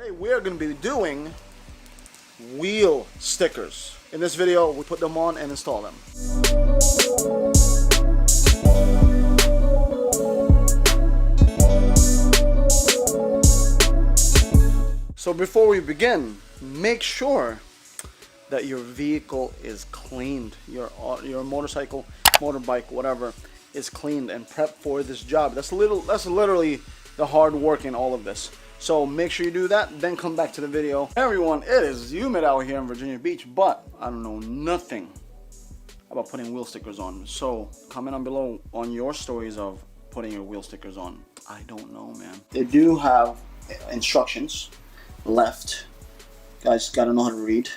Today we're going to be doing wheel stickers. In this video, we put them on and install them. So before we begin, make sure that your vehicle is cleaned. Your motorcycle, motorbike, whatever, is cleaned and prepped for this job. That's literally the hard work in all of this. So make sure you do that, then come back to the video. Hey everyone, it is humid out here in Virginia Beach, but I don't know nothing about putting wheel stickers on. So comment on below on your stories of putting your wheel stickers on. I don't know, man. They do have instructions left. Guys gotta know how to read.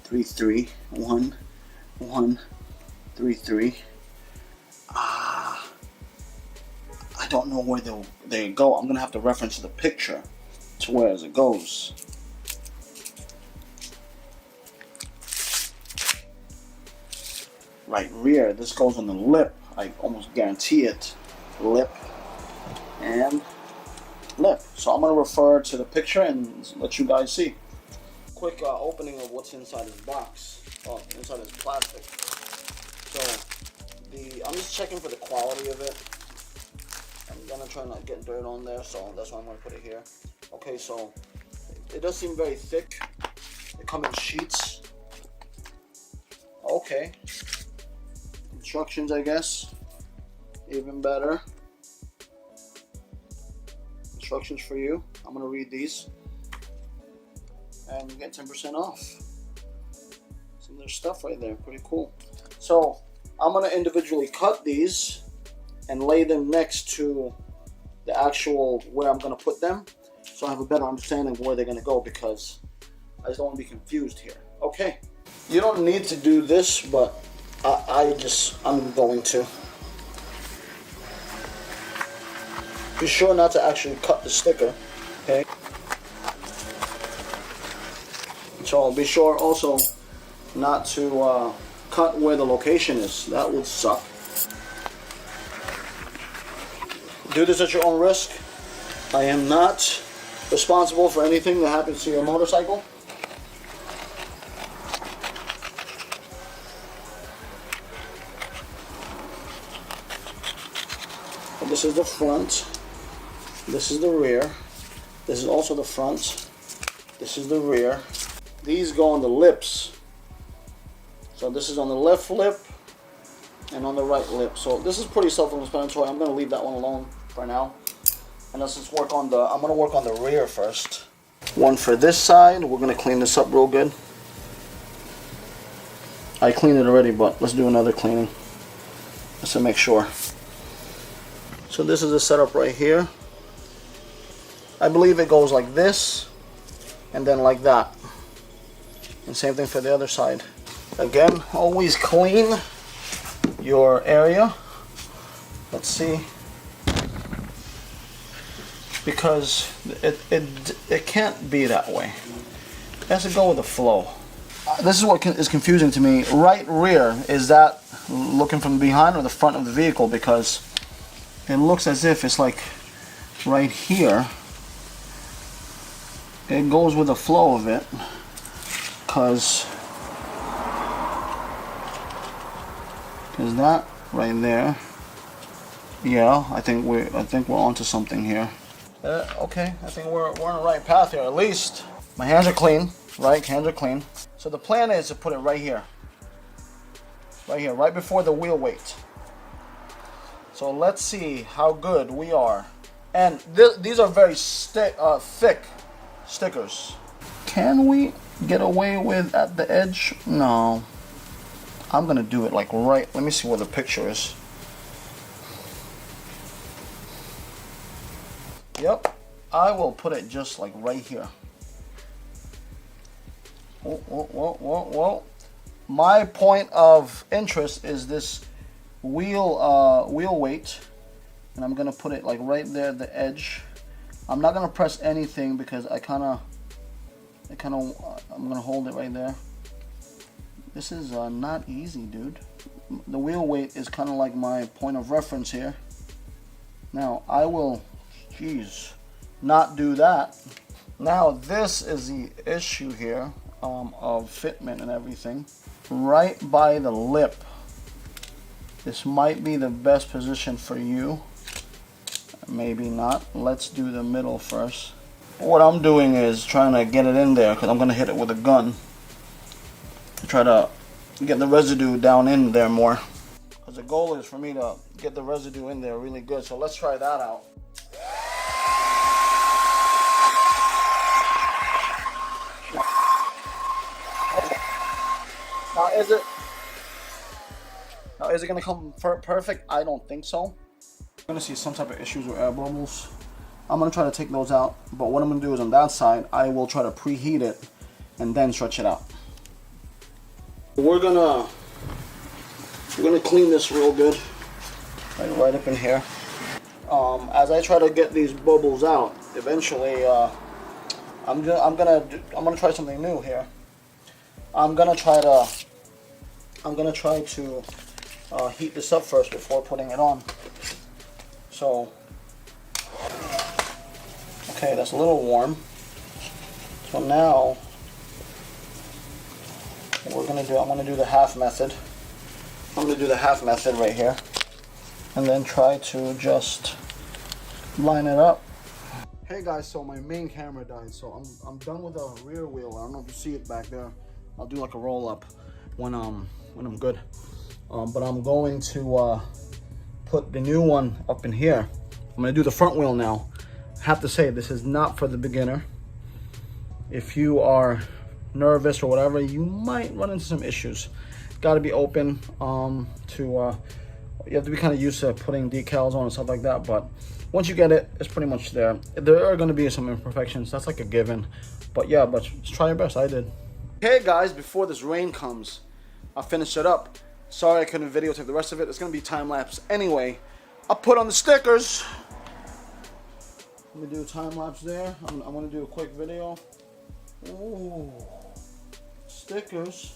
3 3 1 1 3 3. I don't know where they go. I'm gonna have to reference the picture to where it goes. Right rear. This goes on the lip. I almost guarantee it. Lip and lip. So I'm gonna refer to the picture and let you guys see. Quick opening of what's inside this box. Oh, inside this plastic. So I'm just checking for the quality of it. I'm gonna try not to get dirt on there, so that's why I'm gonna put it here. Okay, so it does seem very thick. They come in sheets. Okay. Instructions, I guess. Even better. Instructions for you. I'm gonna read these. And you get 10% off. Some of their stuff right there, pretty cool. So I'm gonna individually cut these and lay them next to the actual where I'm gonna put them, so I have a better understanding of where they're gonna go, because I just don't want to be confused here. Okay, you don't need to do this, but I'm going to. Be sure not to actually cut the sticker, okay? So be sure also not to cut where the location is. That would suck. Do this at your own risk. I am not responsible for anything that happens to your motorcycle. And this is the front. This is the rear. This is also the front. This is the rear. These go on the lips. So this is on the left lip and on the right lip. So this is pretty self-explanatory. I'm going to leave that one alone for now. And let's just work on I'm going to work on the rear first. One for this side. We're going to clean this up real good. I cleaned it already, but let's do another cleaning just to make sure. So this is the setup right here. I believe it goes like this and then like that. And same thing for the other side. Again, always clean your area. Let's see, because it can't be that way. It has to go with the flow. This is what is confusing to me. Right rear, is that looking from behind or the front of the vehicle? Because it looks as if it's like right here. It goes with the flow of it, because that right there. Yeah, I think we're onto something here. Okay, I think we're on the right path here. At least my hands are clean, right? Hands are clean. So the plan is to put it right here, right before the wheel weight. So let's see how good we are. And these are very thick stickers. Can we get away with at the edge? No. I'm gonna do it like right. Let me see where the picture is. Yep, I will put it just like right here. Whoa, whoa, whoa, whoa, whoa. My point of interest is this wheel weight, and I'm gonna put it like right there at the edge. I'm not gonna press anything because I'm gonna hold it right there. This is not easy, dude. The wheel weight is kind of like my point of reference here. Now I will, not do that. Now this is the issue here of fitment and everything. Right by the lip. This might be the best position for you. Maybe not. Let's do the middle first. What I'm doing is trying to get it in there because I'm going to hit it with a gun. Try to get the residue down in there more. Because the goal is for me to get the residue in there really good. So let's try that out. Now is it going to come perfect? I don't think so. I'm going to see some type of issues with air bubbles. I'm going to try to take those out. But what I'm going to do is on that side, I will try to preheat it and then stretch it out. We're gonna clean this real good, right up in here. As I try to get these bubbles out, eventually, I'm gonna try something new here. I'm gonna try to heat this up first before putting it on. So, okay, that's a little warm. So now, what we're gonna do, I'm gonna do the half method. I'm gonna do the half method right here, and then try to just line it up. Hey guys, so my main camera died, so I'm done with the rear wheel. I don't know if you see it back there. I'll do like a roll up when I'm good. But I'm going to put the new one up in here. I'm gonna do the front wheel now. I have to say, this is not for the beginner. If you are nervous or whatever, you might run into some issues. Got to be open you have to be kind of used to putting decals on and stuff like that, but once you get it, it's pretty much there. There are going to be some imperfections, that's like a given, but yeah, but just try your best. I did. Hey guys, before this rain comes, I'll finish it up. Sorry I couldn't videotape the rest of it. It's going to be time-lapse anyway. I'll put on the stickers. Let me do a time-lapse there. I'm going to do a quick video. Ooh, stickers.